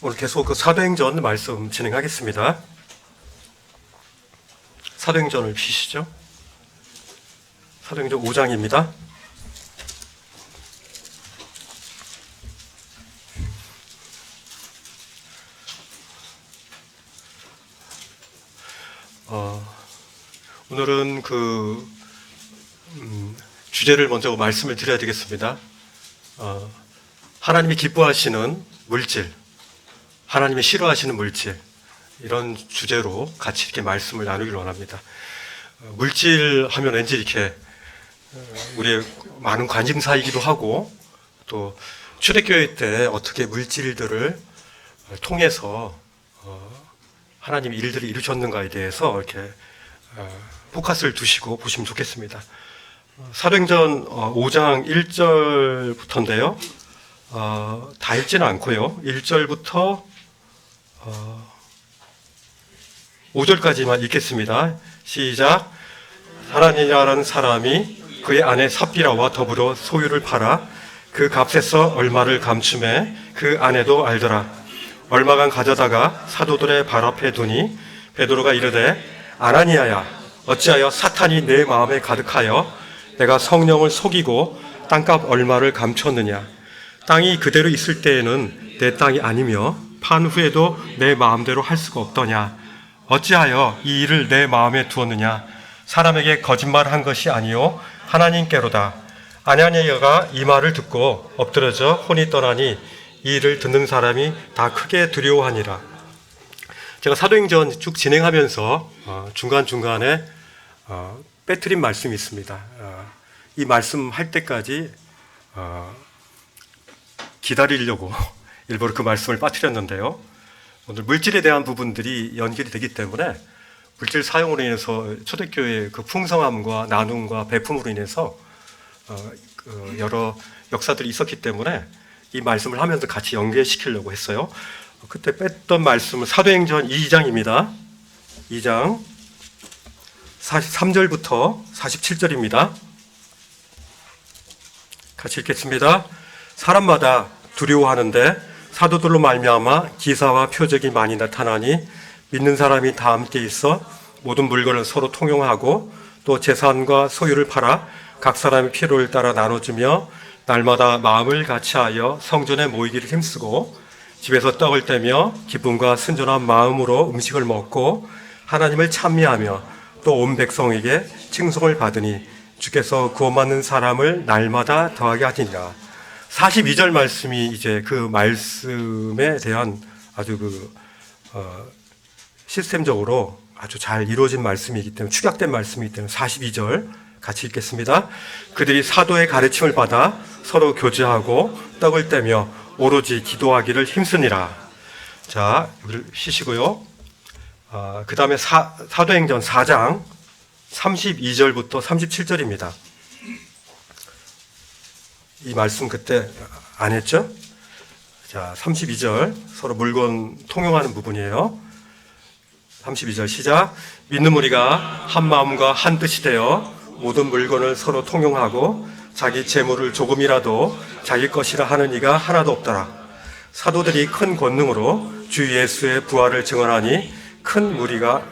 오늘 계속 그 사도행전 말씀 진행하겠습니다. 사도행전을 피시죠. 사도행전 5장입니다. 오늘은 주제를 먼저 말씀을 드려야 되겠습니다. 하나님이 기뻐하시는 물질, 하나님이 싫어하시는 물질, 이런 주제로 같이 이렇게 말씀을 나누기를 원합니다. 물질 하면 왠지 이렇게 우리의 많은 관심사이기도 하고, 또 초대교회 때 어떻게 물질들을 통해서 하나님이 일들을 이루셨는가에 대해서 이렇게 포커스를 두시고 보시면 좋겠습니다. 사도행전 5장 1절부터인데요. 다 읽지는 않고요. 1절부터 5절까지만 읽겠습니다. 시작. 하나니라는 사람이 그의 아내 삽비라와 더불어 소유를 팔아 그 값에서 얼마를 감춤해 그 아내도 알더라. 얼마간 가져다가 사도들의 발 앞에 두니 베드로가 이르되 아나니아야, 어찌하여 사탄이 내 마음에 가득하여 내가 성령을 속이고 땅값 얼마를 감췄느냐. 땅이 그대로 있을 때에는 내 땅이 아니며 판 후에도 내 마음대로 할 수가 없더냐. 어찌하여 이 일을 내 마음에 두었느냐. 사람에게 거짓말한 것이 아니요 하나님께로다. 아나니아가 이 말을 듣고 엎드러져 혼이 떠나니 이 일을 듣는 사람이 다 크게 두려워하니라. 제가 사도행전 쭉 진행하면서 중간중간에 빼뜨린 말씀이 있습니다. 이 말씀 할 때까지 기다리려고 일부러 그 말씀을 빠뜨렸는데요. 오늘 물질에 대한 부분들이 연결이 되기 때문에 물질 사용으로 인해서 초대교회의 그 풍성함과 나눔과 배품으로 인해서 여러 역사들이 있었기 때문에 이 말씀을 하면서 같이 연계시키려고 했어요. 그때 뺐던 말씀은 사도행전 2장입니다. 2장 43절부터 47절입니다. 같이 읽겠습니다. 사람마다 두려워하는데 사도들로 말미암아 기사와 표적이 많이 나타나니 믿는 사람이 다 함께 있어 모든 물건을 서로 통용하고 또 재산과 소유를 팔아 각 사람의 필요를 따라 나눠주며 날마다 마음을 같이하여 성전에 모이기를 힘쓰고 집에서 떡을 떼며 기쁨과 순전한 마음으로 음식을 먹고 하나님을 찬미하며 또 온 백성에게 칭송을 받으니 주께서 구원받는 사람을 날마다 더하게 하시니라. 42절 말씀이 이제 그 말씀에 대한 아주 시스템적으로 아주 잘 이루어진 말씀이기 때문에, 축약된 말씀이기 때문에 42절 같이 읽겠습니다. 그들이 사도의 가르침을 받아 서로 교제하고 떡을 떼며 오로지 기도하기를 힘쓰니라. 자, 여기를 쉬시고요. 그 다음에 사도행전 4장 32절부터 37절입니다. 이 말씀 그때 안 했죠? 자, 32절 서로 물건 통용하는 부분이에요. 32절 시작. 믿는 무리가 한 마음과 한 뜻이 되어 모든 물건을 서로 통용하고 자기 재물을 조금이라도 자기 것이라 하는 이가 하나도 없더라. 사도들이 큰 권능으로 주 예수의 부활을 증언하니 큰 무리가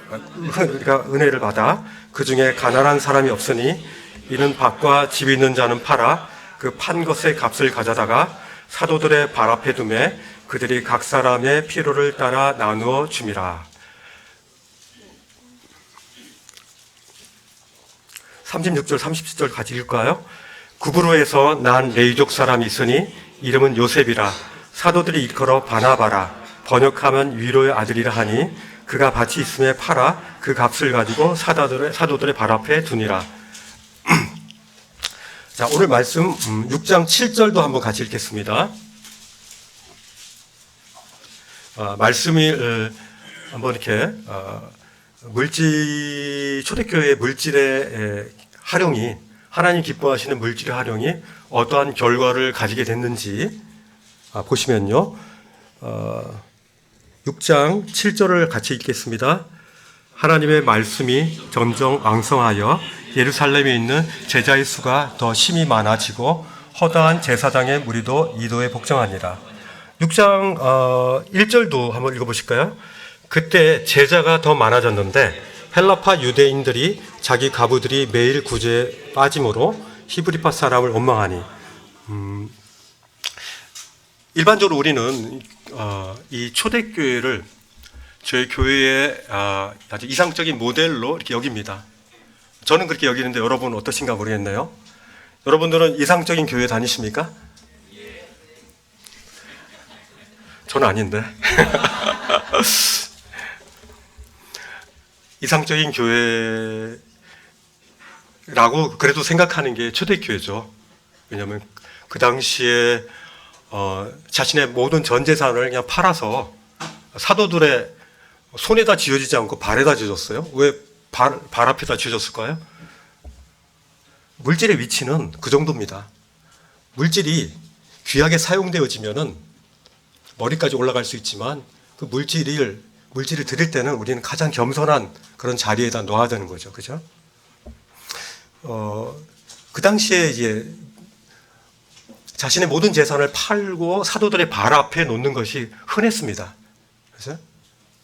은혜를 받아 그 중에 가난한 사람이 없으니 이는 밭과 집 있는 자는 팔아 그 판 것의 값을 가져다가 사도들의 발 앞에 두매 그들이 각 사람의 필요를 따라 나누어 줌이라. 36절 37절 같이 읽을까요? 구브로에서 난 레이족 사람이 있으니 이름은 요셉이라. 사도들이 일컬어 바나바라. 번역하면 위로의 아들이라 하니 그가 밭이 있음에 팔아 그 값을 가지고 사도들의 발 앞에 두니라. 자, 오늘 말씀 6장 7절도 한번 같이 읽겠습니다. 말씀이 한번 이렇게 초대교회의 물질의 활용이, 하나님 기뻐하시는 물질의 활용이 어떠한 결과를 가지게 됐는지 보시면요. 6장 7절을 같이 읽겠습니다. 하나님의 말씀이 점점 왕성하여 예루살렘에 있는 제자의 수가 더 심히 많아지고 허다한 제사장의 무리도 이도에 복종하니라. 6장 1절도 한번 읽어보실까요? 그때 제자가 더 많아졌는데 헬라파 유대인들이 자기 가부들이 매일 구제에 빠짐으로 히브리파 사람을 원망하니. 일반적으로 우리는 이 초대교회를 저희 교회의 아주 이상적인 모델로 이렇게 여깁니다. 저는 그렇게 여기는데 여러분은 어떠신가 모르겠네요. 여러분들은 이상적인 교회 다니십니까? 저는 아닌데. 이상적인 교회라고 그래도 생각하는 게 초대교회죠. 왜냐하면 그 당시에 자신의 모든 전 재산을 그냥 팔아서 사도들의 손에다 쥐어지지 않고 발에다 쥐어졌어요. 왜 발 앞에다 쥐어졌을까요? 물질의 위치는 그 정도입니다. 물질이 귀하게 사용되어지면은 머리까지 올라갈 수 있지만 그 물질을 드릴 때는 우리는 가장 겸손한 그런 자리에다 놓아야 되는 거죠. 그죠? 그 당시에 이제 자신의 모든 재산을 팔고 사도들의 발 앞에 놓는 것이 흔했습니다. 그래서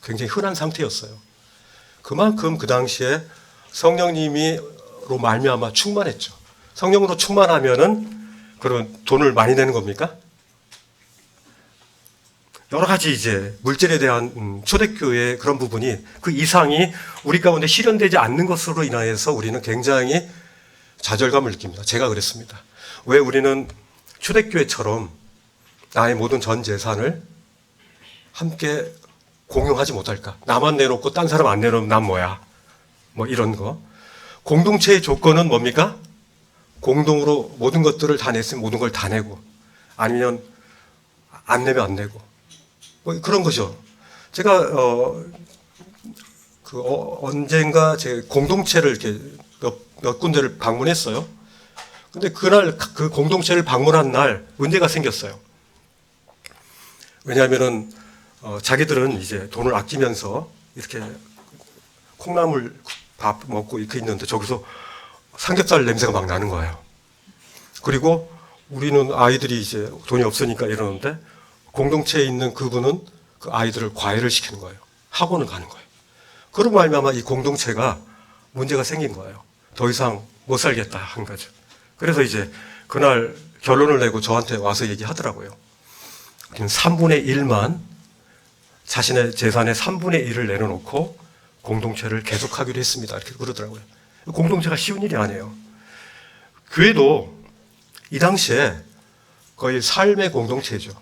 굉장히 흔한 상태였어요. 그만큼 그 당시에 성령님으로 말미암아 충만했죠. 성령으로 충만하면은 그런 돈을 많이 내는 겁니까? 여러 가지 이제 물질에 대한 초대교회의 그런 부분이 그 이상이 우리 가운데 실현되지 않는 것으로 인하여서 우리는 굉장히 좌절감을 느낍니다. 제가 그랬습니다. 왜 우리는 초대교회처럼 나의 모든 전 재산을 함께 공용하지 못할까? 나만 내놓고 딴 사람 안 내놓으면 난 뭐야? 뭐 이런 거. 공동체의 조건은 뭡니까? 공동으로 모든 것들을 다 냈으면 모든 걸 다 내고, 아니면 안 내면 안 내고, 뭐 그런 거죠. 제가 언젠가 제 공동체를 이렇게 몇 군데를 방문했어요. 근데 그날 그 공동체를 방문한 날 문제가 생겼어요. 왜냐하면은 자기들은 이제 돈을 아끼면서 이렇게 콩나물 밥 먹고 이렇게 있는데 저기서 삼겹살 냄새가 막 나는 거예요. 그리고 우리는 아이들이 이제 돈이 없으니까 이러는데 공동체에 있는 그분은 그 아이들을 과외를 시키는 거예요. 학원을 가는 거예요. 그러고 말미암아 이 공동체가 문제가 생긴 거예요. 더 이상 못 살겠다 한 거죠. 그래서 이제 그날 결론을 내고 저한테 와서 얘기하더라고요. 3분의 1만 자신의 재산의 3분의 1을 내려놓고 공동체를 계속하기로 했습니다. 이렇게 그러더라고요. 공동체가 쉬운 일이 아니에요. 교회도 이 당시에 거의 삶의 공동체죠.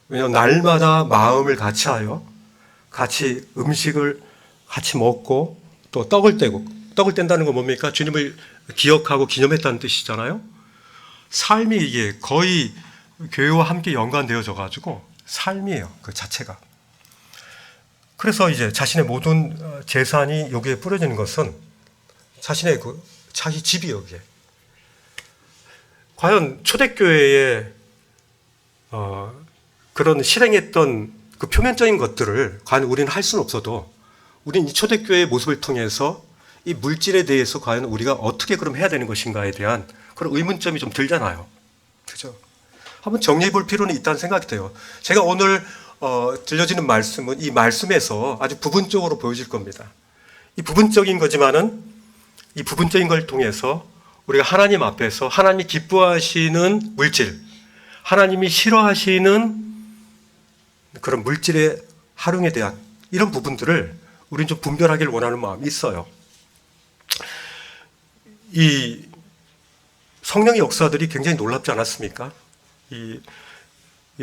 왜냐하면 날마다 마음을 같이 하여 같이 음식을 같이 먹고 또 떡을 떼고, 떡을 뗀다는 건 뭡니까? 주님을 기억하고 기념했다는 뜻이잖아요. 삶이 이게 거의 교회와 함께 연관되어져 가지고 삶이에요. 그 자체가. 그래서 이제 자신의 모든 재산이 여기에 뿌려지는 것은 자신의 자기 집이에요. 그게. 과연 초대교회에 그런 실행했던 그 표면적인 것들을 과연 우리는 할 수는 없어도 우리는 이 초대교회의 모습을 통해서 이 물질에 대해서 과연 우리가 어떻게 그럼 해야 되는 것인가에 대한 그런 의문점이 좀 들잖아요. 그죠? 한번 정리해 볼 필요는 있다는 생각이 돼요. 제가 오늘 들려지는 말씀은 이 말씀에서 아주 부분적으로 보여질 겁니다. 이 부분적인 거지만은 이 부분적인 걸 통해서 우리가 하나님 앞에서 하나님이 기뻐하시는 물질, 하나님이 싫어하시는 그런 물질의 활용에 대한 이런 부분들을 우리는 좀 분별하기를 원하는 마음이 있어요. 이 성령의 역사들이 굉장히 놀랍지 않았습니까? 이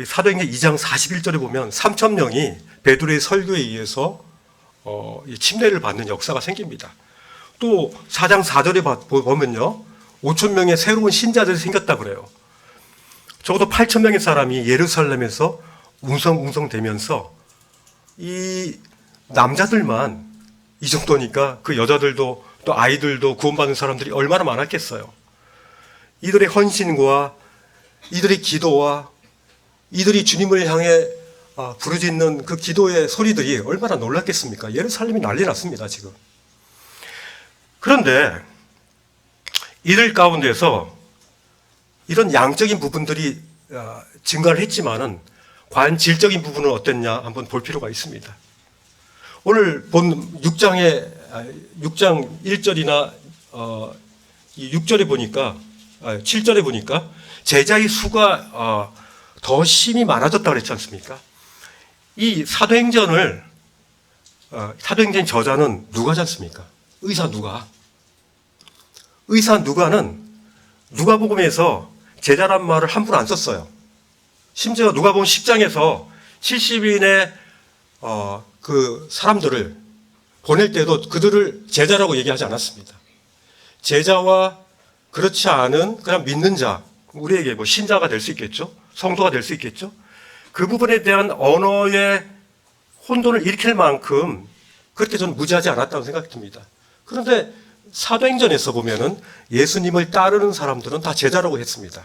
사도행전 2장 41절에 보면 3,000명이 베드로의 설교에 의해서 침례를 받는 역사가 생깁니다. 또 4장 4절에 보면요, 5,000명의 새로운 신자들이 생겼다 그래요. 적어도 8,000명의 사람이 예루살렘에서 웅성웅성대면서 이 남자들만 이 정도니까 그 여자들도 또 아이들도 구원받는 사람들이 얼마나 많았겠어요. 이들의 헌신과 이들의 기도와 이들이 주님을 향해 부르짖는 그 기도의 소리들이 얼마나 놀랐겠습니까? 예루살렘이 난리 났습니다, 지금. 그런데 이들 가운데서 이런 양적인 부분들이 증가를 했지만은 과연 질적인 부분은 어땠냐 한번 볼 필요가 있습니다. 오늘 본 6장 1절이나 6절에 보니까 7절에 보니까 제자의 수가 더 심히 많아졌다고 그랬지 않습니까? 이 사도행전 저자는 누가지 않습니까? 의사 누가는 누가복음에서 제자란 말을 함부로 안 썼어요. 심지어 누가복음 10장에서 70인의 그 사람들을 보낼 때도 그들을 제자라고 얘기하지 않았습니다. 제자와 그렇지 않은 그냥 믿는 자, 우리에게 뭐 신자가 될 수 있겠죠? 성도가 될 수 있겠죠? 그 부분에 대한 언어의 혼돈을 일으킬 만큼 그렇게 저는 무지하지 않았다고 생각이 듭니다. 그런데 사도행전에서 보면은 예수님을 따르는 사람들은 다 제자라고 했습니다.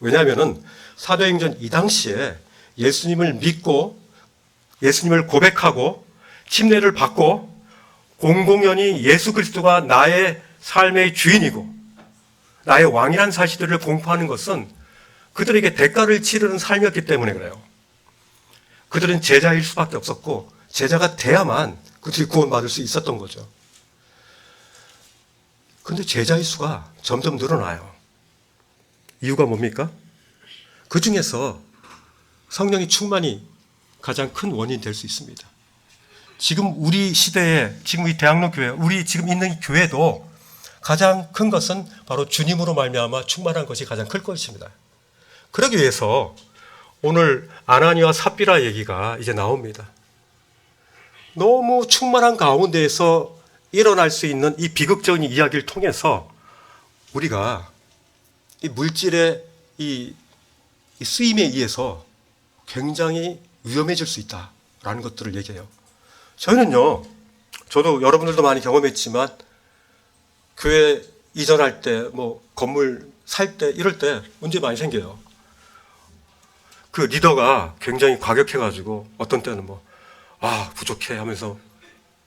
왜냐하면은 사도행전 이 당시에 예수님을 믿고 예수님을 고백하고 침례를 받고 공공연히 예수 그리스도가 나의 삶의 주인이고 나의 왕이라는 사실들을 공포하는 것은 그들에게 대가를 치르는 삶이었기 때문에 그래요. 그들은 제자일 수밖에 없었고 제자가 돼야만 그들이 구원받을 수 있었던 거죠. 그런데 제자의 수가 점점 늘어나요. 이유가 뭡니까? 그 중에서 성령의 충만이 가장 큰 원인이 될 수 있습니다. 지금 우리 시대에, 지금 이 대학로 교회, 우리 지금 있는 이 교회도 가장 큰 것은 바로 주님으로 말미암아 충만한 것이 가장 클 것입니다. 그러기 위해서 오늘 아나니와 삽비라 얘기가 이제 나옵니다. 너무 충만한 가운데에서 일어날 수 있는 이 비극적인 이야기를 통해서 우리가 이 물질의 이 쓰임에 의해서 굉장히 위험해질 수 있다라는 것들을 얘기해요. 저희는요, 저도 여러분들도 많이 경험했지만 교회 이전할 때, 뭐 건물 살 때, 이럴 때 문제 많이 생겨요. 그 리더가 굉장히 과격해가지고 어떤 때는 부족해 하면서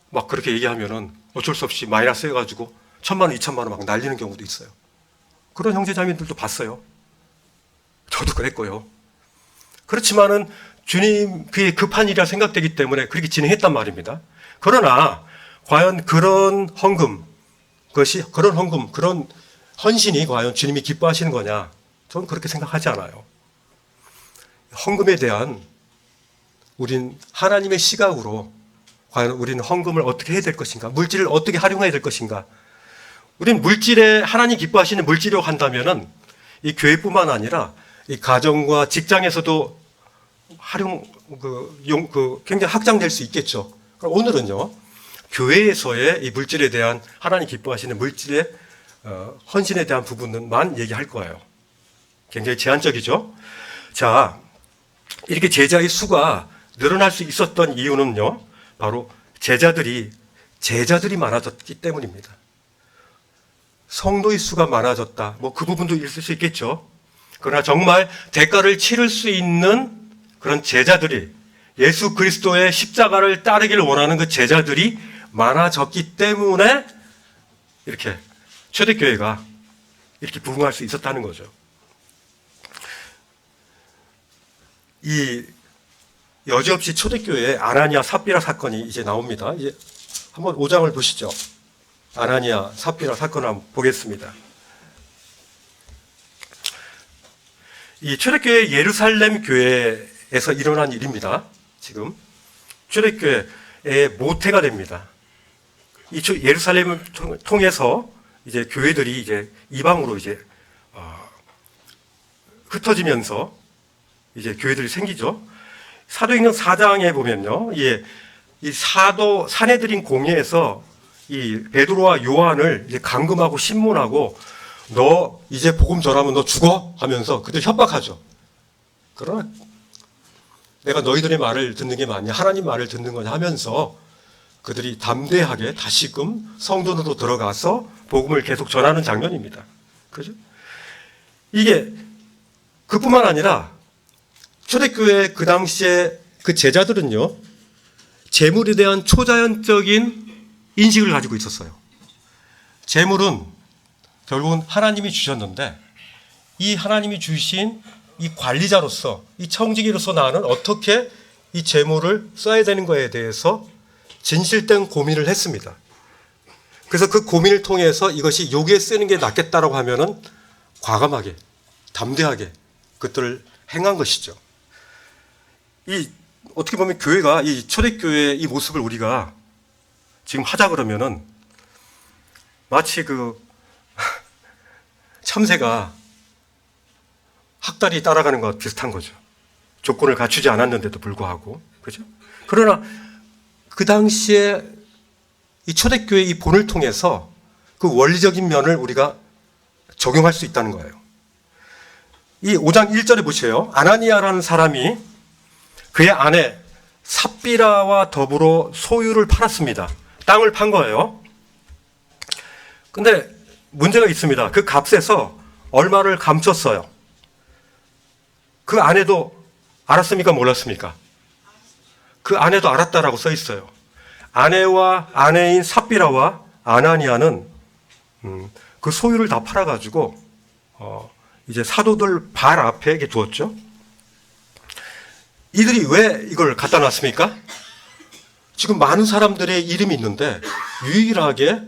막 그렇게 얘기하면은 어쩔 수 없이 마이너스 해가지고 1,000만 원, 2,000만 원 막 날리는 경우도 있어요. 그런 형제자매들도 봤어요. 저도 그랬고요. 그렇지만은 주님 그게 급한 일이라 생각되기 때문에 그렇게 진행했단 말입니다. 그러나 과연 그런 헌금, 그런 헌신이 과연 주님이 기뻐하시는 거냐? 저는 그렇게 생각하지 않아요. 헌금에 대한 우린 하나님의 시각으로 과연 우리는 헌금을 어떻게 해야 될 것인가? 물질을 어떻게 활용해야 될 것인가? 우린 물질에 하나님 기뻐하시는 물질이라고 한다면은 이 교회뿐만 아니라 이 가정과 직장에서도 굉장히 확장될 수 있겠죠. 그럼 오늘은요, 교회에서의 이 물질에 대한 하나님 기뻐하시는 물질의 헌신에 대한 부분만 얘기할 거예요. 굉장히 제한적이죠. 자, 이렇게 제자의 수가 늘어날 수 있었던 이유는요, 바로 제자들이 많아졌기 때문입니다. 성도의 수가 많아졌다. 그 부분도 있을 수 있겠죠. 그러나 정말 대가를 치를 수 있는 그런 제자들이, 예수 그리스도의 십자가를 따르기를 원하는 그 제자들이 많아졌기 때문에 이렇게 초대교회가 이렇게 부흥할 수 있었다는 거죠. 이 여지없이 초대교회에 아나니아 삽비라 사건이 이제 나옵니다. 이제 한번 5장을 보시죠. 아나니아 삽비라 사건을 한번 보겠습니다. 이 초대교회 예루살렘 교회에서 일어난 일입니다. 지금 초대교회의 모태가 됩니다. 이 예루살렘을 통해서 이제 교회들이 이제 이방으로 이제 흩어지면서 이제 교회들이 생기죠. 사도행전 4장에 보면요, 이 사내들인 공회에서 이 베드로와 요한을 이제 감금하고 신문하고 너 이제 복음 전하면 너 죽어 하면서 그들 협박하죠. 그러나 내가 너희들의 말을 듣는 게 맞냐, 하나님 말을 듣는 거냐 하면서 그들이 담대하게 다시금 성전으로 들어가서 복음을 계속 전하는 장면입니다. 그죠? 이게 그뿐만 아니라 초대교회 그 당시에 그 제자들은요, 재물에 대한 초자연적인 인식을 가지고 있었어요. 재물은 결국은 하나님이 주셨는데 이 하나님이 주신 이 관리자로서, 이 청지기로서 나는 어떻게 이 재물을 써야 되는 거에 대해서 진실된 고민을 했습니다. 그래서 그 고민을 통해서 이것이 여기에 쓰는 게 낫겠다라고 하면은 과감하게, 담대하게 그것들을 행한 것이죠. 이 어떻게 보면 교회가 이 초대교회의 이 모습을 우리가 지금 하자 그러면은 마치 그 참새가 학다리 따라가는 것과 비슷한 거죠. 조건을 갖추지 않았는데도 불구하고. 그죠? 그러나 그 당시에 이 초대교회의 이 본을 통해서 그 원리적인 면을 우리가 적용할 수 있다는 거예요. 이 5장 1절에 보세요. 아나니아라는 사람이 그의 아내 삽비라와 더불어 소유를 팔았습니다. 땅을 판 거예요. 근데 문제가 있습니다. 그 값에서 얼마를 감췄어요. 그 아내도 알았습니까? 몰랐습니까? 그 아내도 알았다라고 써 있어요. 아내와 아내인 삽비라와 아나니아는 그 소유를 다 팔아가지고 이제 사도들 발 앞에 이렇게 두었죠. 이들이 왜 이걸 갖다 놨습니까? 지금 많은 사람들의 이름이 있는데 유일하게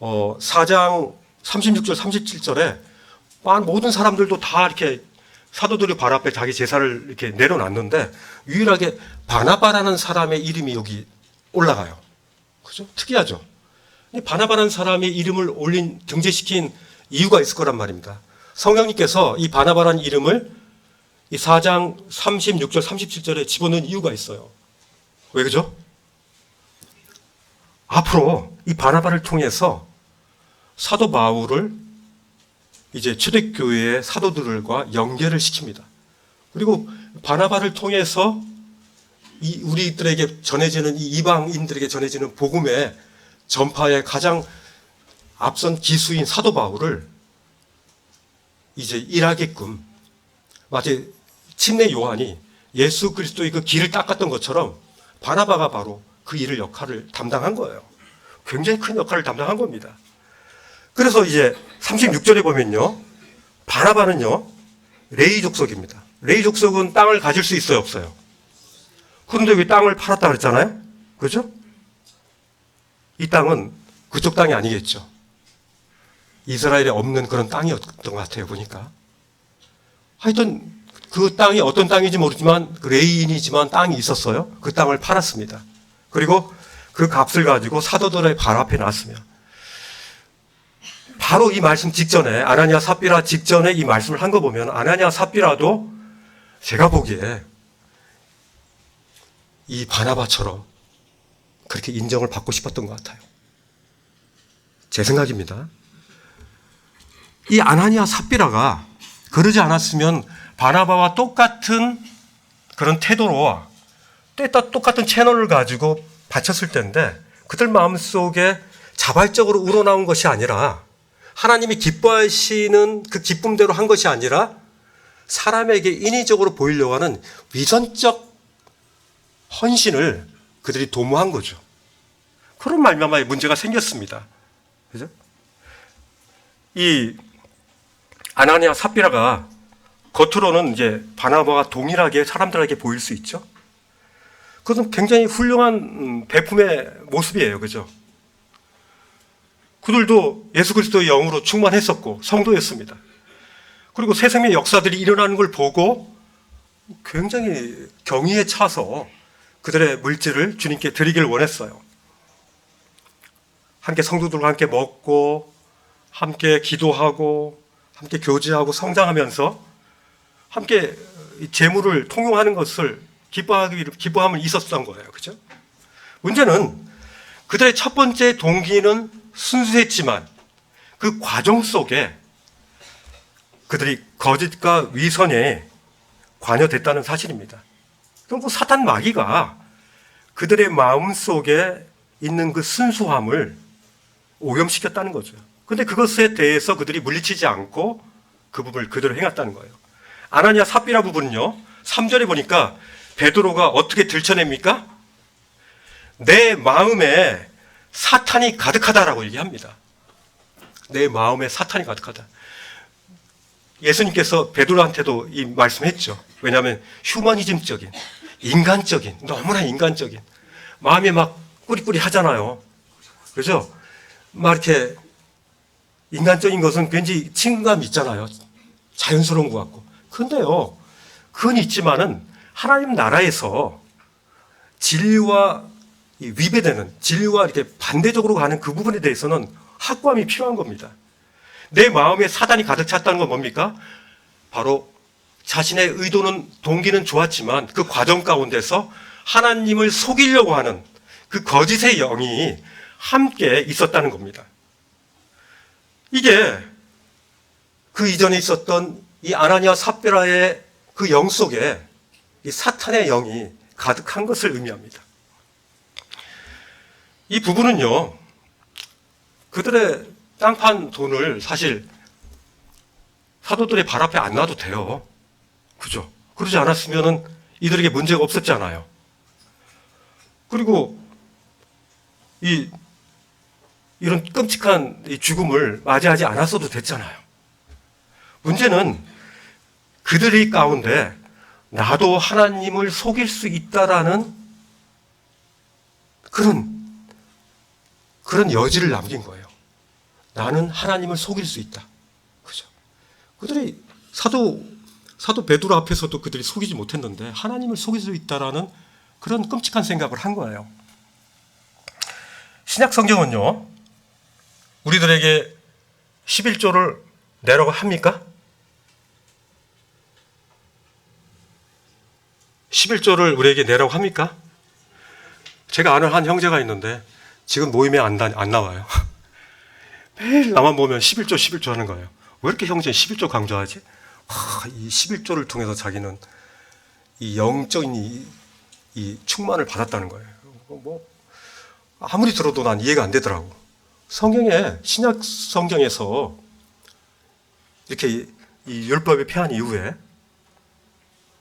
4장 36절 37절에 모든 사람들도 다 이렇게 사도들이 발 앞에 자기 제사를 이렇게 내려놨는데 유일하게 바나바라는 사람의 이름이 여기 올라가요. 그죠? 특이하죠? 바나바라는 사람의 이름을 등재시킨 이유가 있을 거란 말입니다. 성령님께서 이 바나바라는 이름을 이 4장 36절 37절에 집어넣은 이유가 있어요. 왜 그죠? 앞으로 이 바나바를 통해서 사도 바울을 이제 초대교회의 사도들과 연결을 시킵니다. 그리고 바나바를 통해서 우리들에게 전해지는 이 이방인들에게 전해지는 복음의 전파의 가장 앞선 기수인 사도 바울을 이제 일하게끔 마치 침례 요한이 예수 그리스도의 그 길을 닦았던 것처럼 바나바가 바로 그 역할을 담당한 거예요. 굉장히 큰 역할을 담당한 겁니다. 그래서 이제 36절에 보면요. 바나바는요. 레위 족속입니다. 레위 족속은 땅을 가질 수 있어요, 없어요? 그런데 왜 땅을 팔았다 그랬잖아요? 그죠? 이 땅은 그쪽 땅이 아니겠죠. 이스라엘에 없는 그런 땅이었던 것 같아요, 보니까. 하여튼 그 땅이 어떤 땅인지 모르지만 그 레위인이지만 땅이 있었어요. 그 땅을 팔았습니다. 그리고 그 값을 가지고 사도들의 발 앞에 놨으며 바로 이 말씀 직전에 아나니아 삽비라 직전에 이 말씀을 한 거 보면 아나니아 삽비라도 제가 보기에 이 바나바처럼 그렇게 인정을 받고 싶었던 것 같아요. 제 생각입니다. 이 아나니아 삽비라가 그러지 않았으면 바나바와 똑같은 그런 태도로 똑같은 채널을 가지고 바쳤을 텐데 그들 마음속에 자발적으로 우러나온 것이 아니라 하나님이 기뻐하시는 그 기쁨대로 한 것이 아니라 사람에게 인위적으로 보이려고 하는 위선적 헌신을 그들이 도모한 거죠. 그런 말미암아 문제가 생겼습니다. 그죠? 이 아나니아 삽비라가 겉으로는 이제 바나바와 동일하게 사람들에게 보일 수 있죠. 그것은 굉장히 훌륭한 배품의 모습이에요. 그죠? 그들도 예수 그리스도의 영으로 충만했었고 성도였습니다. 그리고 세상의 역사들이 일어나는 걸 보고 굉장히 경의에 차서 그들의 물질을 주님께 드리기를 원했어요. 함께 성도들과 함께 먹고 함께 기도하고 함께 교제하고 성장하면서 함께 재물을 통용하는 것을 기뻐함을 있었던 거예요. 그죠? 문제는 그들의 첫 번째 동기는 순수했지만 그 과정 속에 그들이 거짓과 위선에 관여됐다는 사실입니다. 그럼 그 사탄 마귀가 그들의 마음 속에 있는 그 순수함을 오염시켰다는 거죠. 그런데 그것에 대해서 그들이 물리치지 않고 그 부분을 그대로 행했다는 거예요. 아나니아 삽비라 부분은요, 3절에 보니까 베드로가 어떻게 들춰냅니까? 내 마음에 사탄이 가득하다라고 얘기합니다. 내 마음에 사탄이 가득하다. 예수님께서 베드로한테도 이 말씀했죠. 왜냐하면 휴머니즘적인, 인간적인, 너무나 인간적인 마음이 막 꾸리꾸리 하잖아요. 그죠? 막 이렇게 인간적인 것은 왠지 친근감이 있잖아요. 자연스러운 것 같고. 근데요, 그건 있지만은 하나님 나라에서 진리와 위배되는, 진리와 이렇게 반대적으로 가는 그 부분에 대해서는 확고함이 필요한 겁니다. 내 마음에 사단이 가득 찼다는 건 뭡니까? 바로 자신의 의도는, 동기는 좋았지만 그 과정 가운데서 하나님을 속이려고 하는 그 거짓의 영이 함께 있었다는 겁니다. 이게 그 이전에 있었던 이 아나니아 삽비라의 그 영 속에 이 사탄의 영이 가득한 것을 의미합니다. 이 부분은요, 그들의 땅 판 돈을 사실 사도들의 발 앞에 안 놔도 돼요. 그죠? 그러지 않았으면은 이들에게 문제가 없었잖아요. 그리고 이런 끔찍한 이 죽음을 맞이하지 않았어도 됐잖아요. 문제는 그들의 가운데 나도 하나님을 속일 수 있다라는 그런 여지를 남긴 거예요. 나는 하나님을 속일 수 있다. 그죠? 그들이 사도 베드로 앞에서도 그들이 속이지 못했는데 하나님을 속일 수 있다라는 그런 끔찍한 생각을 한 거예요. 신약 성경은요, 우리들에게 11조를 내라고 합니까? 11조를 우리에게 내라고 합니까? 제가 아는 한 형제가 있는데 지금 모임에 안 나와요. 매일 나만 보면 11조 하는 거예요. 왜 이렇게 형제는 11조 강조하지? 이 11조를 통해서 자기는 이 영적인 이 충만을 받았다는 거예요. 뭐 아무리 들어도 난 이해가 안 되더라고. 신약 성경에서 이렇게 이 율법이 폐한 이후에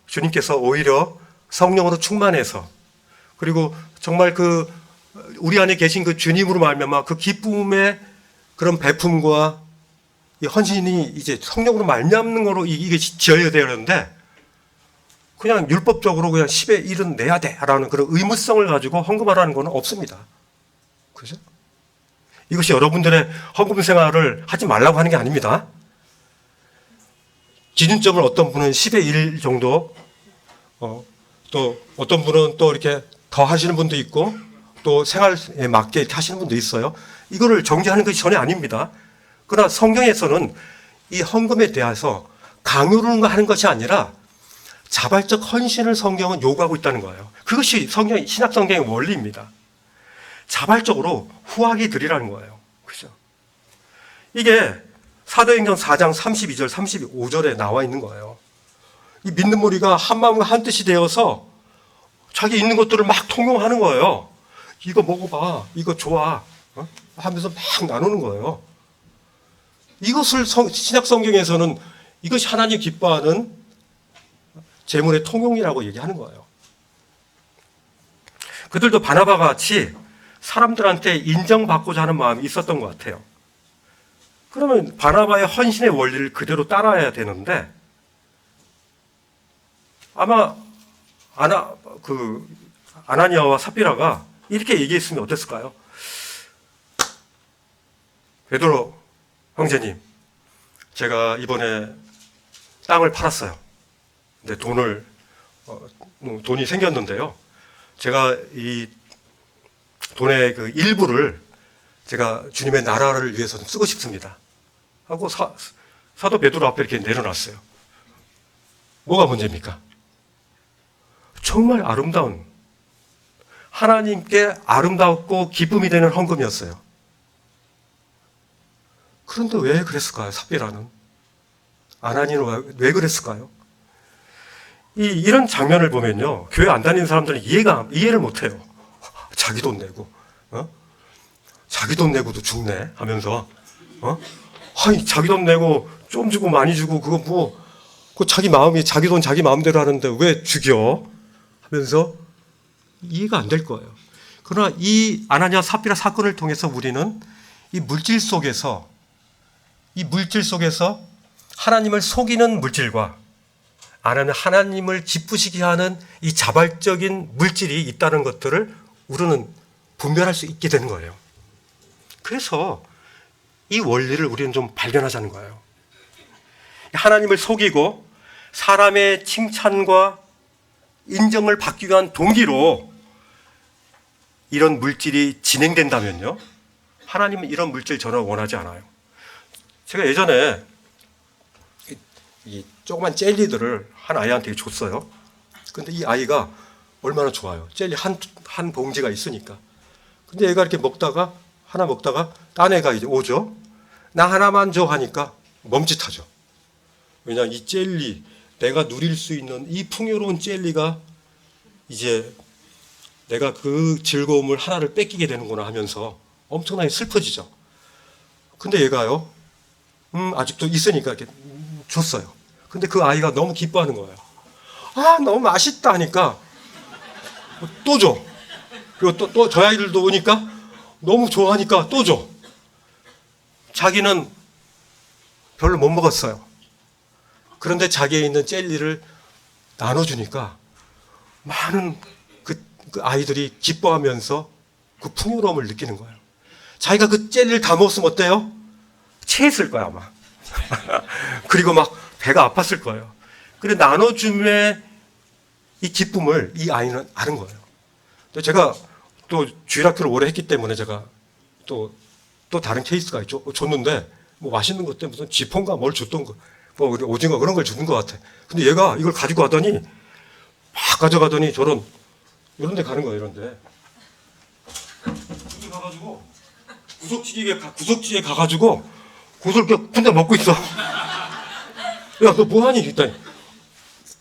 주님께서 오히려 성령으로 충만해서, 그리고 정말 우리 안에 계신 그 주님으로 말미암아 그 기쁨의 그런 베품과 이 헌신이 이제 성령으로 말미암는 거로 이게 지어야 되는데, 그냥 율법적으로 그냥 10의 1은 내야 돼라는 그런 의무성을 가지고 헌금하라는 건 없습니다. 그죠? 이것이 여러분들의 헌금 생활을 하지 말라고 하는 게 아닙니다. 기준점을 어떤 분은 10의 1 정도, 또 어떤 분은 또 이렇게 더 하시는 분도 있고, 또 생활에 맞게 하시는 분도 있어요. 이거를 정죄하는 것이 전혀 아닙니다. 그러나 성경에서는 이 헌금에 대해서 강요를 하는 것이 아니라 자발적 헌신을 성경은 요구하고 있다는 거예요. 그것이 신약 성경의 원리입니다. 자발적으로 후하게 드리라는 거예요. 그죠? 이게 사도행전 4장 32절, 35절에 나와 있는 거예요. 이 믿는 무리가 한 마음과 한 뜻이 되어서 자기 있는 것들을 막 통용하는 거예요. 이거 먹어봐, 이거 좋아, 하면서 막 나누는 거예요. 이것을 신약 성경에서는 이것이 하나님 기뻐하는 재물의 통용이라고 얘기하는 거예요. 그들도 바나바와 같이 사람들한테 인정받고자 하는 마음이 있었던 것 같아요. 그러면 바나바의 헌신의 원리를 그대로 따라야 되는데, 아마 아나니아와 삽비라가 이렇게 얘기했으면 어땠을까요? 베드로 형제님, 제가 이번에 땅을 팔았어요. 근데 돈이 생겼는데요. 제가 이 돈의 그 일부를 제가 주님의 나라를 위해서 쓰고 싶습니다. 하고 사도 베드로 앞에 이렇게 내려놨어요. 뭐가 문제입니까? 정말 아름다운, 하나님께 아름답고 기쁨이 되는 헌금이었어요. 그런데 왜 그랬을까요? 삽비라는 아나니아는 왜 그랬을까요? 이런 장면을 보면요, 교회 안 다니는 사람들은 이해를 못해요. 자기 돈 내고, 자기 돈 내고도 죽네 하면서, 아니 자기 돈 내고 좀 주고 많이 주고 그거 자기 마음이 자기 돈 자기 마음대로 하는데 왜 죽여? 하면서 이해가 안 될 거예요. 그러나 이 아나니아 삽비라 사건을 통해서 우리는 이 물질 속에서 하나님을 속이는 물질과 안에는 하나님을 기쁘시게 하는 이 자발적인 물질이 있다는 것들을 우리는 분별할 수 있게 되는 거예요. 그래서 이 원리를 우리는 좀 발견하자는 거예요. 하나님을 속이고 사람의 칭찬과 인정을 받기 위한 동기로 이런 물질이 진행된다면요, 하나님은 이런 물질 전혀 원하지 않아요. 제가 예전에 이 조그만 젤리들을 한 아이한테 줬어요. 근데 이 아이가 얼마나 좋아요. 젤리 한 봉지가 있으니까. 근데 얘가 이렇게 먹다가 하나 먹다가 딴 애가 이제 오죠. 나 하나만 줘 하니까 멈칫하죠. 왜냐하면 이 젤리, 내가 누릴 수 있는 이 풍요로운 젤리가 이제 내가 그 즐거움을 하나를 뺏기게 되는구나 하면서 엄청나게 슬퍼지죠. 근데 얘가요, 아직도 있으니까 이렇게 줬어요. 근데 그 아이가 너무 기뻐하는 거예요. 아, 너무 맛있다 하니까 또 줘. 그리고 또 저 아이들도 오니까 너무 좋아하니까 또 줘. 자기는 별로 못 먹었어요. 그런데 자기에 있는 젤리를 나눠주니까 많은 그 아이들이 기뻐하면서 그 풍요로움을 느끼는 거예요. 자기가 그 젤리를 다 먹었으면 어때요? 체했을 거야, 아마. 그리고 막 배가 아팠을 거예요. 그래, 나눠줌의 이 기쁨을 이 아이는 아는 거예요. 제가 또 주일학교를 오래 했기 때문에 제가 또 다른 케이스가 있죠. 줬는데 뭐 맛있는 것 때문에 무슨 지폰가 뭘 줬던 거, 뭐 오징어 그런 걸 주는 것 같아. 근데 얘가 이걸 가지고 가더니 막 가져가더니 저런 이런 데 가는 거예요. 이런 데. 구석 가가지고 구석지에 가가지고 고소를 이렇게 혼자 먹고 있어. 야, 너 뭐하니? 일단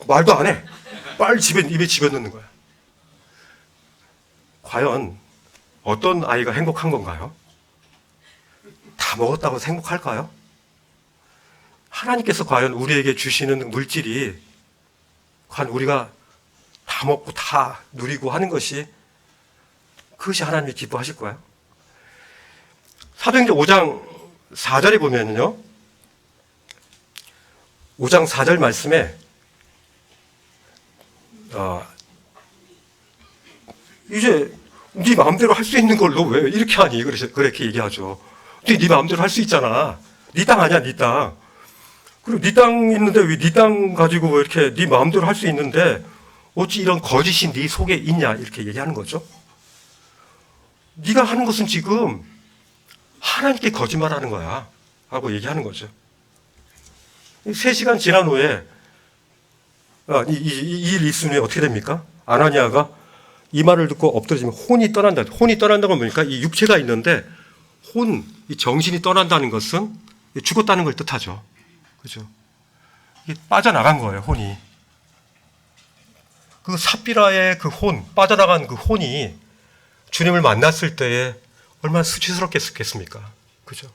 말도 안 해. 빨리 입에 집어넣는 거야. 과연 어떤 아이가 행복한 건가요? 다 먹었다고 행복할까요? 하나님께서 과연 우리에게 주시는 물질이 과연 우리가 다 먹고 다 누리고 하는 것이 그것이 하나님이 기뻐하실 거예요? 사도행전 5장 4절에 보면요, 5장 4절 말씀에 이제 네 마음대로 할 수 있는 걸로 왜 이렇게 하니? 그렇게 얘기하죠. 네 마음대로 할 수 있잖아. 네 땅 아니야, 네 땅. 그리고 네 땅 있는데 왜 네 땅 가지고 왜 이렇게 네 마음대로 할 수 있는데 어찌 이런 거짓이 네 속에 있냐? 이렇게 얘기하는 거죠. 네가 하는 것은 지금 하나님께 거짓말하는 거야 하고 얘기하는 거죠. 3시간 지난 후에 이 일 있으면 어떻게 됩니까? 아나니아가 이 말을 듣고 엎드러지면 혼이 떠난다. 혼이 떠난다는 건 뭡니까? 이 육체가 있는데 이 정신이 떠난다는 것은 죽었다는 걸 뜻하죠. 그죠? 이게 빠져나간 거예요, 혼이. 그 삽비라의 그 빠져나간 그 혼이 주님을 만났을 때에 얼마나 수치스럽겠습니까? 그죠?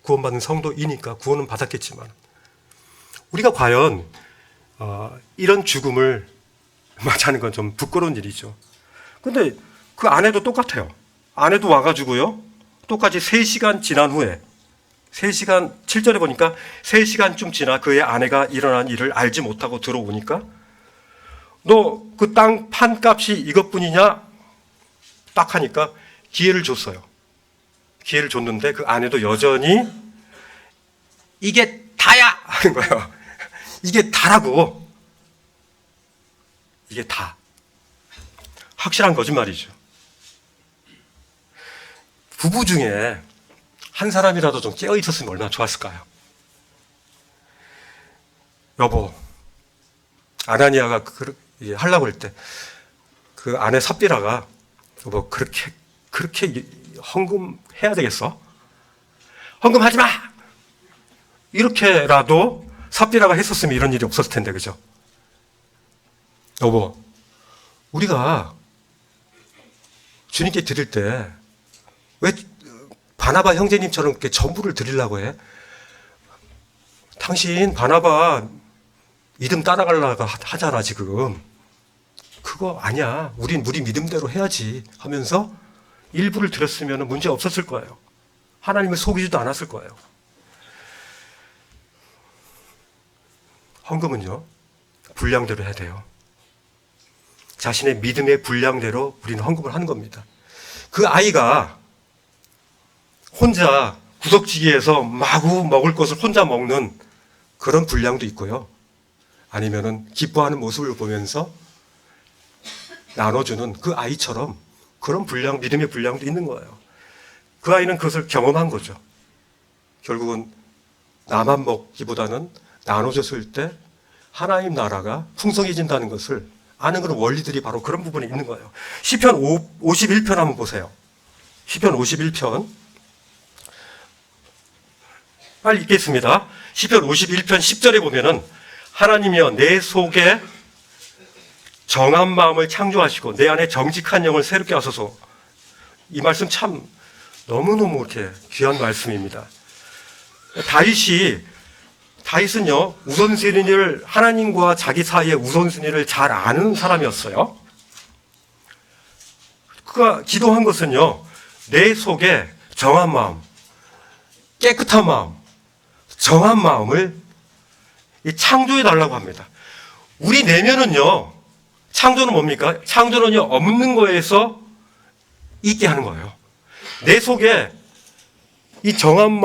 구원받은 성도이니까 구원은 받았겠지만, 우리가 과연 이런 죽음을 맞이하는 건 좀 부끄러운 일이죠. 근데 그 아내도 똑같아요. 아내도 와가지고요, 똑같이 3시간 지난 후에 3시간, 7절에 보니까 3시간쯤 지나 그의 아내가 일어난 일을 알지 못하고 들어오니까 너 그 땅 판값이 이것뿐이냐? 딱 하니까 기회를 줬어요. 기회를 줬는데 그 아내도 여전히 이게 다야! 하는 거예요. 이게 다라고. 이게 다. 확실한 거짓말이죠. 부부 중에 한 사람이라도 좀 깨어 있었으면 얼마나 좋았을까요? 여보, 아나니아가 하려고 할 때 그 아내 삽비라가 여보, 그렇게 헌금해야 되겠어? 헌금하지 마! 이렇게라도 삽비라가 했었으면 이런 일이 없었을 텐데, 그죠? 여보, 우리가 주님께 드릴 때 왜 바나바 형제님처럼 이렇게 전부를 드리려고 해? 당신 바나바 믿음 따라가려고 하잖아, 지금. 그거 아니야. 우리 믿음대로 해야지 하면서 일부를 드렸으면 문제 없었을 거예요. 하나님을 속이지도 않았을 거예요. 헌금은요, 분량대로 해야 돼요. 자신의 믿음의 분량대로 우리는 헌금을 하는 겁니다. 그 아이가 혼자 구석지기에서 마구 먹을 것을 혼자 먹는 그런 분량도 있고요. 아니면은 기뻐하는 모습을 보면서 나눠주는 그 아이처럼 그런 분량, 믿음의 분량도 있는 거예요. 그 아이는 그것을 경험한 거죠. 결국은 나만 먹기보다는 나눠줬을 때 하나님 나라가 풍성해진다는 것을 아는 그런 원리들이 바로 그런 부분에 있는 거예요. 시편 51편 한번 보세요. 시편 51편. 빨리 읽겠습니다. 시편 51편 10절에 보면은 하나님이여 내 속에 정한 마음을 창조하시고 내 안에 정직한 영을 새롭게 하소서. 이 말씀 참 너무너무 이렇게 귀한 말씀입니다. 다윗은요, 우선순위를, 하나님과 자기 사이의 우선순위를 잘 아는 사람이었어요. 그가 기도한 것은요, 내 속에 정한 마음, 깨끗한 마음, 정한 마음을 창조해 달라고 합니다. 우리 내면은요, 창조는 뭡니까? 창조는요, 없는 거에서 있게 하는 거예요. 내 속에 이 정한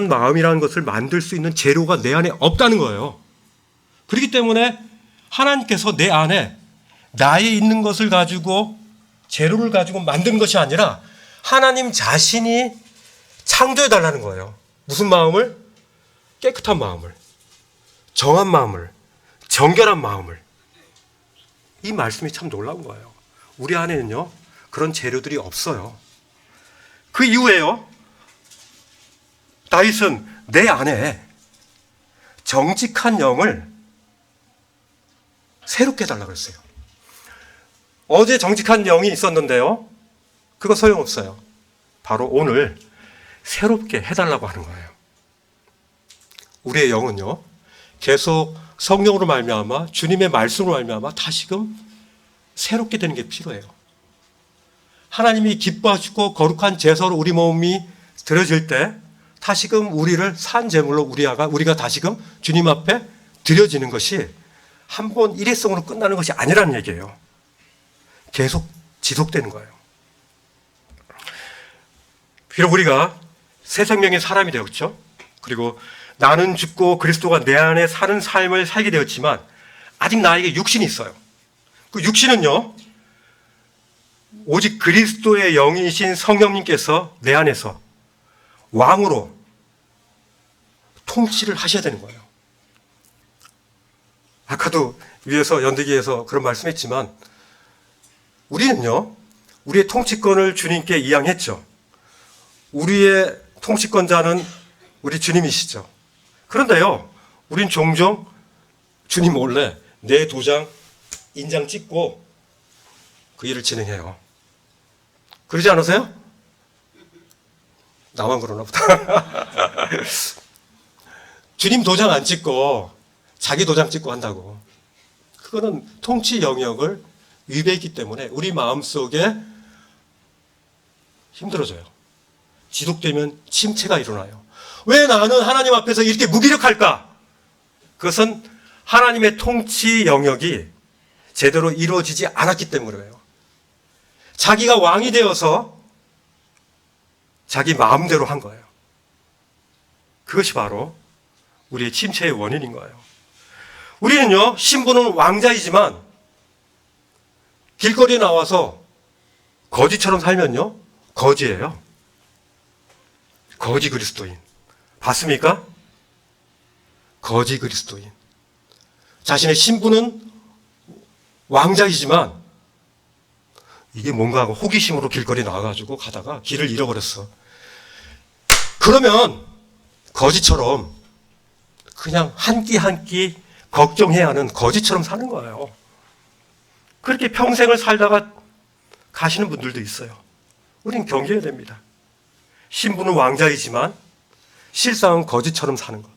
마음이라는 것을 만들 수 있는 재료가 내 안에 없다는 거예요. 그렇기 때문에 하나님께서 내 안에 나에 있는 것을 가지고, 재료를 가지고 만든 것이 아니라 하나님 자신이 창조해 달라는 거예요. 무슨 마음을? 깨끗한 마음을, 정한 마음을, 정결한 마음을. 이 말씀이 참 놀라운 거예요. 우리 안에는요, 그런 재료들이 없어요. 그 이후에요, 다윗은 내 안에 정직한 영을 새롭게 해달라고 했어요. 어제 정직한 영이 있었는데요, 그거 소용없어요. 바로 오늘 새롭게 해달라고 하는 거예요. 우리의 영은요, 계속 성령으로 말미암아 주님의 말씀으로 말미암아 다시금 새롭게 되는 게 필요해요. 하나님이 기뻐하시고 거룩한 제사로 우리 몸이 드려질 때 다시금 우리를 산 제물로 우리가 다시금 주님 앞에 드려지는 것이 한 번 일회성으로 끝나는 것이 아니라는 얘기예요. 계속 지속되는 거예요. 비록 우리가 새 생명의 사람이 되었죠. 그리고 나는 죽고 그리스도가 내 안에 사는 삶을 살게 되었지만 아직 나에게 육신이 있어요. 그 육신은요, 오직 그리스도의 영이신 성령님께서 내 안에서 왕으로 통치를 하셔야 되는 거예요. 아까도 위에서 연대기에서 그런 말씀했지만 우리는요, 우리의 통치권을 주님께 이양했죠. 우리의 통치권자는 우리 주님이시죠. 그런데요, 우린 종종 주님 몰래 내 도장, 인장 찍고 그 일을 진행해요. 그러지 않으세요? 나만 그러나 보다. 주님 도장 안 찍고 자기 도장 찍고 한다고. 그거는 통치 영역을 위배했기 때문에 우리 마음속에 힘들어져요. 지속되면 침체가 일어나요. 왜 나는 하나님 앞에서 이렇게 무기력할까? 그것은 하나님의 통치 영역이 제대로 이루어지지 않았기 때문이에요. 자기가 왕이 되어서 자기 마음대로 한 거예요. 그것이 바로 우리의 침체의 원인인 거예요. 우리는요, 신부는 왕자이지만 길거리에 나와서 거지처럼 살면요, 거지예요. 거지 그리스도인. 봤습니까? 거지 그리스도인. 자신의 신부는 왕자이지만 이게 뭔가 하고 호기심으로 길거리에 나와가지고 가다가 길을 잃어버렸어. 그러면 거지처럼 그냥 한 끼 한 끼 걱정해야 하는 거지처럼 사는 거예요. 그렇게 평생을 살다가 가시는 분들도 있어요. 우린 경계해야 됩니다. 신부는 왕자이지만 실상은 거지처럼 사는 것.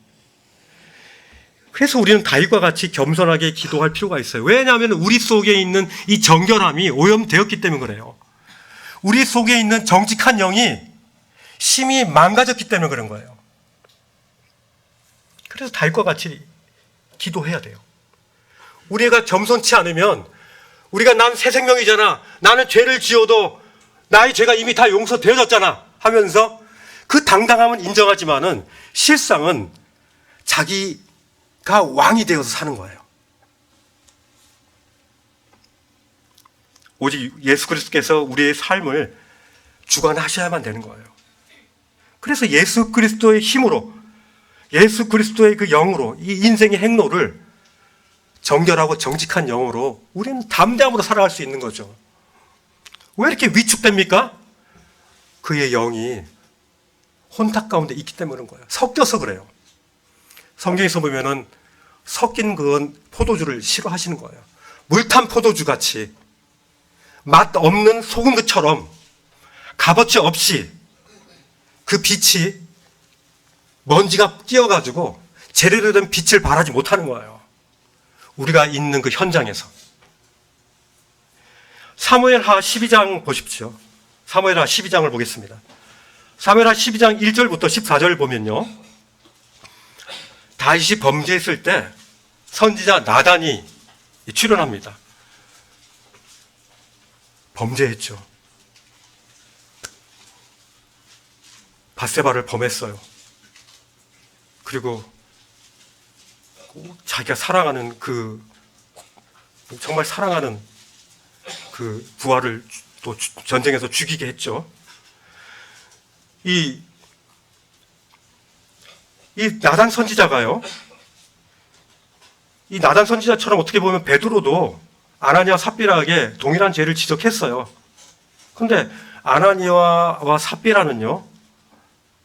그래서 우리는 다윗과 같이 겸손하게 기도할 필요가 있어요. 왜냐하면 우리 속에 있는 이 정결함이 오염되었기 때문에 그래요. 우리 속에 있는 정직한 영이 심히 망가졌기 때문에 그런 거예요. 그래서 다윗과 같이 기도해야 돼요. 우리가 겸손치 않으면 우리가 난 새 생명이잖아, 나는 죄를 지어도 나의 죄가 이미 다 용서되어졌잖아 하면서 그 당당함은 인정하지만은 실상은 자기가 왕이 되어서 사는 거예요. 오직 예수 그리스도께서 우리의 삶을 주관하셔야만 되는 거예요. 그래서 예수 그리스도의 힘으로, 예수 그리스도의 그 영으로, 이 인생의 행로를 정결하고 정직한 영으로 우리는 담대함으로 살아갈 수 있는 거죠. 왜 이렇게 위축됩니까? 그의 영이 혼탁 가운데 있기 때문에 그런 거예요. 섞여서 그래요. 성경에서 보면은 섞인 그건 포도주를 싫어하시는 거예요. 물탄 포도주 같이 맛 없는 소금처럼 값어치 없이 그 빛이 먼지가 끼어가지고 제대로 된 빛을 발하지 못하는 거예요. 우리가 있는 그 현장에서. 사무엘하 12장 보십시오. 사무엘하 12장을 보겠습니다. 사무엘하 12장 1절부터 14절 보면요, 다윗이 범죄했을 때 선지자 나단이 출연합니다. 범죄했죠. 밧세바를 범했어요. 그리고 자기가 사랑하는 정말 사랑하는 그 부하를 또 전쟁에서 죽이게 했죠. 이 나단 선지자가요, 이 나단 선지자처럼 어떻게 보면 베드로도 아나니아와 삽비라에게 동일한 죄를 지적했어요. 근데 아나니아와 삽비라는요,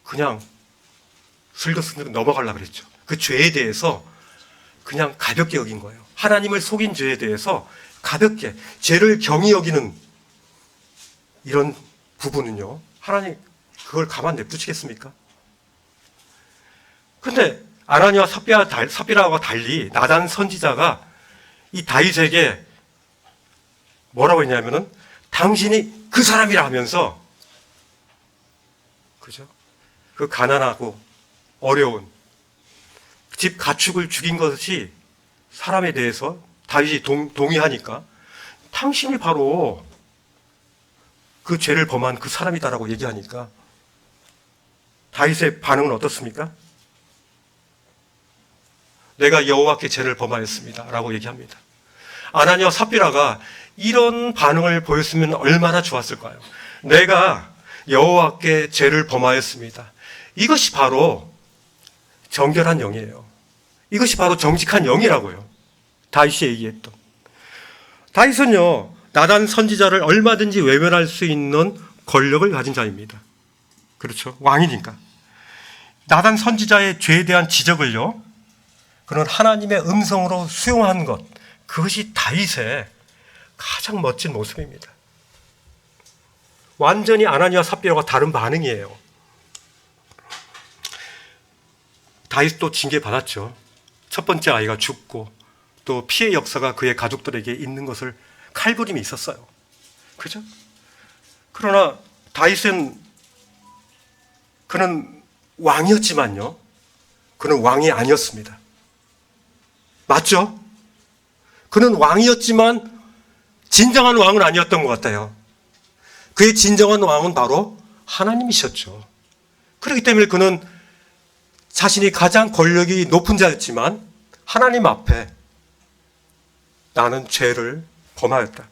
그냥 슬그슬그 넘어가려고 그랬죠. 그 죄에 대해서 그냥 가볍게 여긴 거예요. 하나님을 속인 죄에 대해서 가볍게, 죄를 경히 여기는 이런 부분은요, 하나님 그걸 가만 냅두시겠습니까? 근데 아나니아와 삽비라와 달리 나단 선지자가 이 다윗에게 뭐라고 했냐면은 당신이 그 사람이라 하면서, 그죠? 그 가난하고 어려운 집 가축을 죽인 것이 사람에 대해서 다윗이 동의하니까 당신이 바로 그 죄를 범한 그 사람이다라고 얘기하니까 다윗의 반응은 어떻습니까? 내가 여호와께 죄를 범하였습니다 라고 얘기합니다. 아나니아와 삽비라가 이런 반응을 보였으면 얼마나 좋았을까요? 내가 여호와께 죄를 범하였습니다. 이것이 바로 정결한 영이에요. 이것이 바로 정직한 영이라고요. 다윗이 얘기했던. 다윗은요, 나단 선지자를 얼마든지 외면할 수 있는 권력을 가진 자입니다. 그렇죠. 왕이니까. 나단 선지자의 죄에 대한 지적을요, 그는 하나님의 음성으로 수용한 것, 그것이 다윗의 가장 멋진 모습입니다. 완전히 아나니아와 삽비라와 다른 반응이에요. 다윗도 징계받았죠. 첫 번째 아이가 죽고 또 피해 역사가 그의 가족들에게 있는 것을 칼부림이 있었어요. 그죠? 그러나 다윗은, 그는 왕이었지만요, 그는 왕이 아니었습니다. 맞죠? 그는 왕이었지만 진정한 왕은 아니었던 것 같아요. 그의 진정한 왕은 바로 하나님이셨죠. 그렇기 때문에 그는 자신이 가장 권력이 높은 자였지만 하나님 앞에 나는 죄를 범하였다,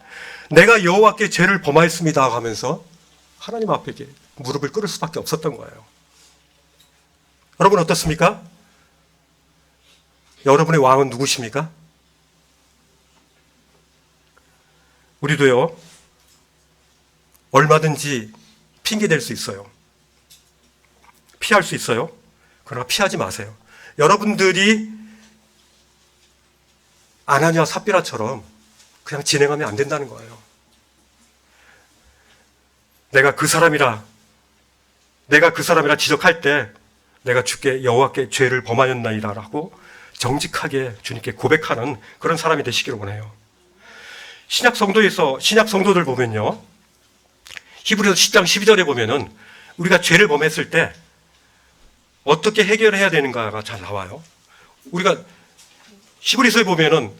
내가 여호와께 죄를 범하였습니다 하면서 하나님 앞에 무릎을 꿇을 수밖에 없었던 거예요. 여러분 어떻습니까? 여러분의 왕은 누구십니까? 우리도요, 얼마든지 핑계댈 수 있어요. 피할 수 있어요. 그러나 피하지 마세요. 여러분들이 아나니아와 삽비라처럼 그냥 진행하면 안 된다는 거예요. 내가 그 사람이라 지적할 때 내가 주께 여호와께 죄를 범하였나이다 라고 정직하게 주님께 고백하는 그런 사람이 되시기를 원해요. 신약 성도들 보면요, 히브리서 10장 12절에 보면은 우리가 죄를 범했을 때 어떻게 해결해야 되는가가 잘 나와요. 우리가 히브리서에 보면은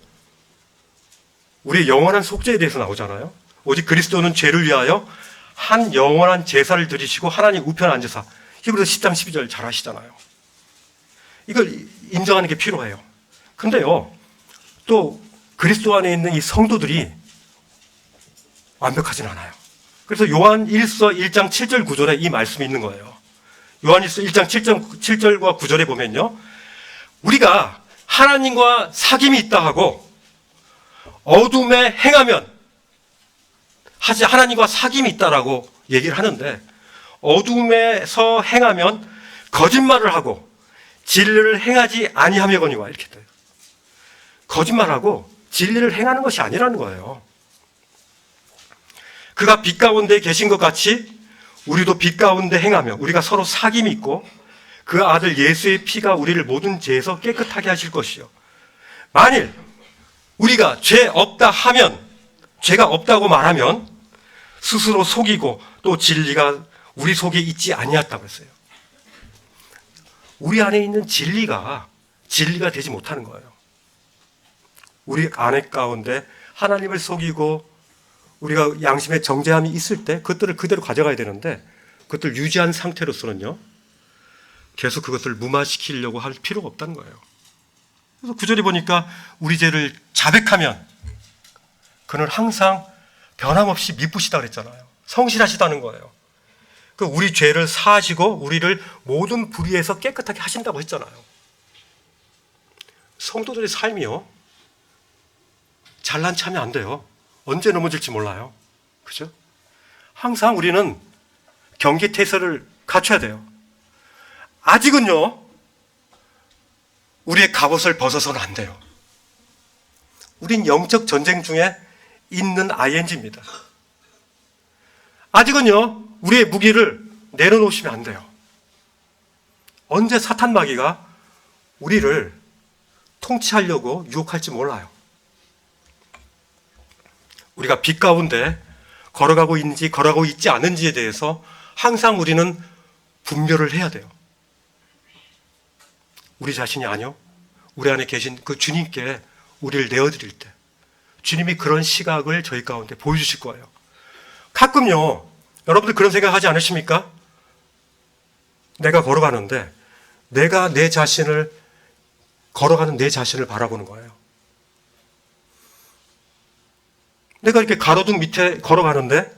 우리의 영원한 속죄에 대해서 나오잖아요. 오직 그리스도는 죄를 위하여 한 영원한 제사를 드리시고 하나님 우편에 앉으사. 히브리서 10장 12절 잘 아시잖아요. 이걸 인정하는 게 필요해요. 근데요, 또 그리스도 안에 있는 이 성도들이 완벽하진 않아요. 그래서 요한 1서 1장 7절 9절에 이 말씀이 있는 거예요. 요한 1서 1장 7절과 9절에 보면요, 우리가 하나님과 사귐이 있다 하고 어둠에 행하면 하나님과 사귐이 있다라고 얘기를 하는데, 어둠에서 행하면 거짓말을 하고 진리를 행하지 아니하며거니와 이렇게 돼요. 거짓말하고 진리를 행하는 것이 아니라는 거예요. 그가 빛 가운데 계신 것 같이 우리도 빛 가운데 행하며 우리가 서로 사귐이 있고 그 아들 예수의 피가 우리를 모든 죄에서 깨끗하게 하실 것이요. 만일 우리가 죄 없다 하면, 죄가 없다고 말하면 스스로 속이고 또 진리가 우리 속에 있지 아니었다고 했어요. 우리 안에 있는 진리가 되지 못하는 거예요. 우리 안에 가운데 하나님을 속이고 우리가 양심의 정죄함이 있을 때 그것들을 그대로 가져가야 되는데, 그것들 유지한 상태로서는요, 계속 그것을 무마시키려고 할 필요가 없다는 거예요. 그래서 구절에 보니까 우리 죄를 자백하면 그는 항상 변함없이 미쁘시다 그랬잖아요. 성실하시다는 거예요. 그 우리 죄를 사하시고 우리를 모든 불의에서 깨끗하게 하신다고 했잖아요. 성도들의 삶이요, 잘난 체하면 안 돼요. 언제 넘어질지 몰라요. 그죠? 항상 우리는 경계태세를 갖춰야 돼요. 아직은요, 우리의 갑옷을 벗어서는 안 돼요. 우린 영적 전쟁 중에 있는 ING입니다. 아직은요, 우리의 무기를 내려놓으시면 안 돼요. 언제 사탄 마귀가 우리를 통치하려고 유혹할지 몰라요. 우리가 빛 가운데 걸어가고 있는지 걸어가고 있지 않은지에 대해서 항상 우리는 분별을 해야 돼요. 우리 자신이 아니요, 우리 안에 계신 그 주님께 우리를 내어드릴 때 주님이 그런 시각을 저희 가운데 보여주실 거예요. 가끔요, 여러분들 그런 생각하지 않으십니까? 내가 걸어가는데 내가 내 자신을, 걸어가는 내 자신을 바라보는 거예요. 내가 이렇게 가로등 밑에 걸어가는데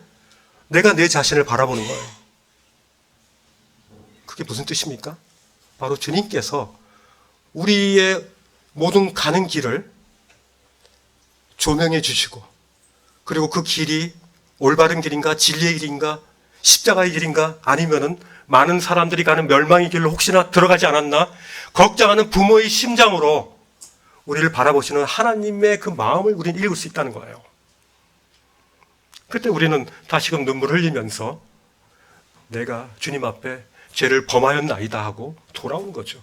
내가 내 자신을 바라보는 거예요. 그게 무슨 뜻입니까? 바로 주님께서 우리의 모든 가는 길을 조명해 주시고, 그리고 그 길이 올바른 길인가, 진리의 길인가, 십자가의 길인가, 아니면은 많은 사람들이 가는 멸망의 길로 혹시나 들어가지 않았나 걱정하는 부모의 심장으로 우리를 바라보시는 하나님의 그 마음을 우리는 읽을 수 있다는 거예요. 그때 우리는 다시금 눈물을 흘리면서 내가 주님 앞에 죄를 범하였나이다 하고 돌아온 거죠.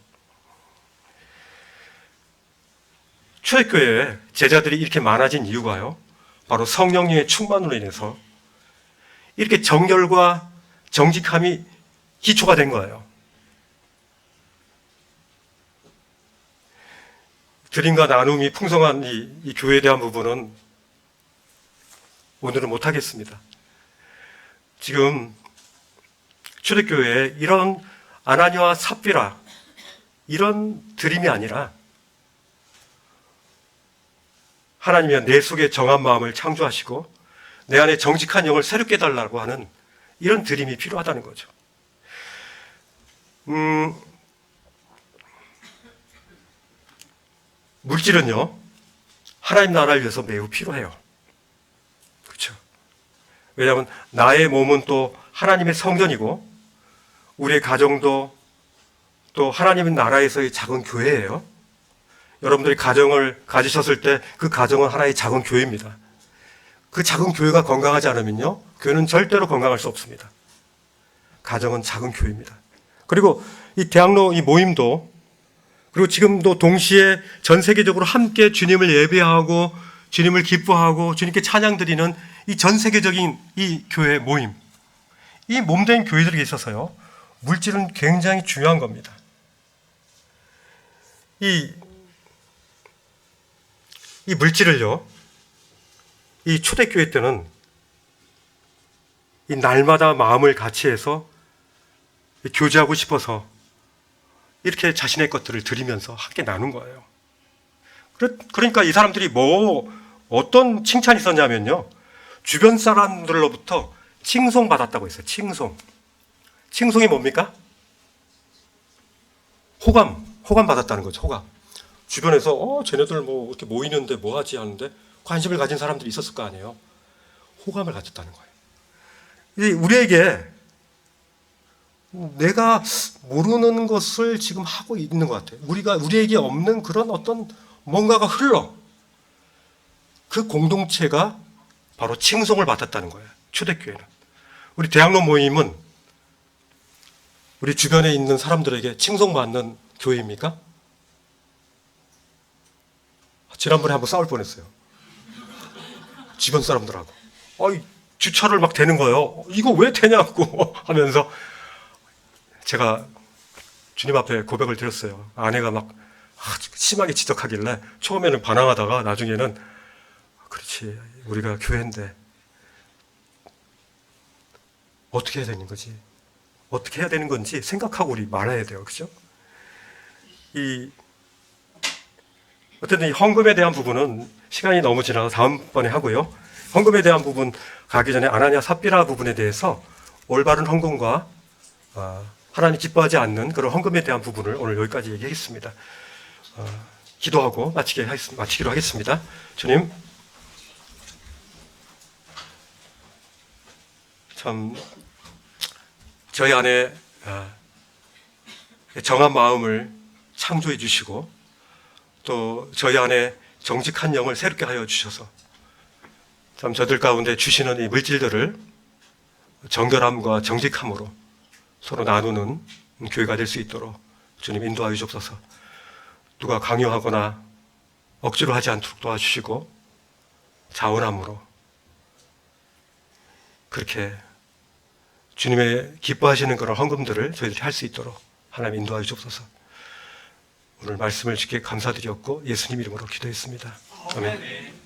초대교회에 제자들이 이렇게 많아진 이유가요, 바로 성령님의 충만으로 인해서 이렇게 정결과 정직함이 기초가 된 거예요. 드림과 나눔이 풍성한 이 교회에 대한 부분은 오늘은 못하겠습니다. 지금 초대교회에 이런 아나니아와 삽비라 이런 드림이 아니라 하나님이 내 속에 정한 마음을 창조하시고 내 안에 정직한 영을 새롭게 해달라고 하는 이런 드림이 필요하다는 거죠. 물질은요, 하나님 나라를 위해서 매우 필요해요. 그렇죠? 왜냐하면 나의 몸은 또 하나님의 성전이고 우리의 가정도 또 하나님의 나라에서의 작은 교회예요. 여러분들이 가정을 가지셨을 때 그 가정은 하나의 작은 교회입니다. 그 작은 교회가 건강하지 않으면요, 교회는 절대로 건강할 수 없습니다. 가정은 작은 교회입니다. 그리고 이 대학로 이 모임도, 그리고 지금도 동시에 전 세계적으로 함께 주님을 예배하고 주님을 기뻐하고 주님께 찬양 드리는 이 전 세계적인 이 교회 모임, 이 몸된 교회들이 있어서요, 물질은 굉장히 중요한 겁니다. 이 이 물질을요, 이 초대교회 때는 이 날마다 마음을 같이 해서 교제하고 싶어서 이렇게 자신의 것들을 드리면서 함께 나눈 거예요. 그러니까 이 사람들이 어떤 칭찬이 있었냐면요, 주변 사람들로부터 칭송받았다고 했어요. 칭송이 뭡니까? 호감 받았다는 거죠. 호감. 주변에서 쟤네들 뭐 이렇게 모이는데 뭐 하지 하는데 관심을 가진 사람들이 있었을 거 아니에요. 호감을 가졌다는 거예요. 우리에게 내가 모르는 것을 지금 하고 있는 것 같아요. 우리에게 없는 그런 어떤 뭔가가 흘러. 그 공동체가 바로 칭송을 받았다는 거예요. 초대교회는. 우리 대학로 모임은 우리 주변에 있는 사람들에게 칭송받는 교회입니까? 지난번에 한번 싸울 뻔했어요. 주변 사람들하고. 주차를 막 대는 거예요. 이거 왜 대냐고 하면서 제가 주님 앞에 고백을 드렸어요. 아내가 막 심하게 지적하길래 처음에는 반항하다가 나중에는 그렇지, 우리가 교회인데 어떻게 해야 되는 거지? 어떻게 해야 되는 건지 생각하고 우리 말해야 돼요. 그죠? 어쨌든 이 헌금에 대한 부분은 시간이 너무 지나서 다음번에 하고요. 헌금에 대한 부분 가기 전에 아나니아 삽비라 부분에 대해서 올바른 헌금과 하나님 기뻐하지 않는 그런 헌금에 대한 부분을 오늘 여기까지 얘기하겠습니다. 기도하고 마치기로 하겠습니다. 주님, 참 저희 안에 정한 마음을 창조해 주시고 또 저희 안에 정직한 영을 새롭게 하여 주셔서 참 저들 가운데 주시는 이 물질들을 정결함과 정직함으로 서로 나누는 교회가 될 수 있도록 주님 인도하여 주옵소서. 누가 강요하거나 억지로 하지 않도록 도와주시고 자원함으로 그렇게 주님의 기뻐하시는 그런 헌금들을 저희들이 할 수 있도록 하나님 인도하여 주옵소서. 오늘 말씀을 주께 감사드렸고 예수님 이름으로 기도했습니다. 아멘.